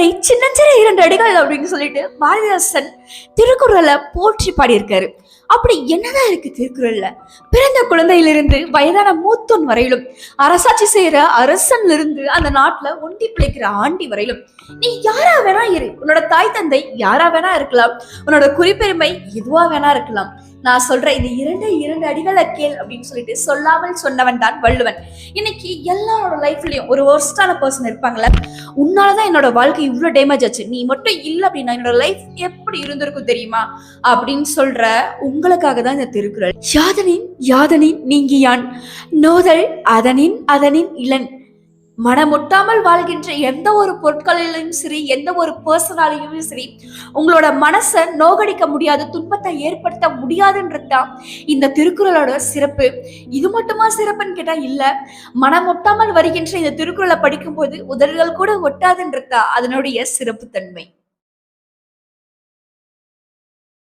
படி சின்னஞ்சிற 2 அடிகள் அப்படின்னு சொல்லிட்டு பாரதிதாசன் திருக்குறளை போற்றி பாடியிருக்காரு. அப்படி என்னதான் இருக்கு திருக்குறள்ல? பிறந்த குழந்தையிலிருந்து வயதான மூத்தோன் வரையிலும், அரசாட்சி செய்யற அரசன்ல இருந்து அந்த நாட்டுல ஒண்டி பிழைக்கிற ஆண்டி வரையிலும் நீ யாரா வேணா இரு. உன்னோட தாய் தந்தை யாரா வேணா இருக்கலாம், உன்னோட குறிப்பெருமை எதுவா வேணா இருக்கலாம். நான் சொல்றேன், இந்த 2 அடிகளை கேள் அப்படின்னு சொல்லிட்டு சொல்லாமல் சொன்னவன் தான் வள்ளுவன். இன்னைக்கு எல்லாரோட லைஃப்லயும் ஒரு ஒர்ஸ்டான பர்சன் இருப்பாங்களே, உன்னாலதான் என்னோட வாழ்க்கை இவ்வளவு டேமேஜ் ஆச்சு, நீ மட்டும் இல்லை அப்படின்னா என்னோட லைஃப் எப்படி இருந்திருக்கும் தெரியுமா அப்படின்னு சொல்ற உங்களுக்காக தான் இந்த திருக்குறள். யாதனின் யாதனின் நீங்கியான் நோதல் அதனின் அதனின் இளன். மனமுட்டாமல் வாழ்கின்ற எந்த ஒரு பொருட்களிலும் சரி, எந்த ஒரு பர்சனாலையும் சரி, உங்களோட மனசை நோகடிக்க முடியாது, துன்பத்தை ஏற்படுத்த முடியாதுன்றதுதான் இந்த திருக்குறளோட சிறப்பு. இது மட்டுமா சிறப்புன்னு கேட்டா இல்ல, மனமுட்டாமல் வருகின்ற இந்த திருக்குறளை படிக்கும் போது உதடுகள் கூட ஒட்டாதுன்றதா அதனுடைய சிறப்பு தன்மை.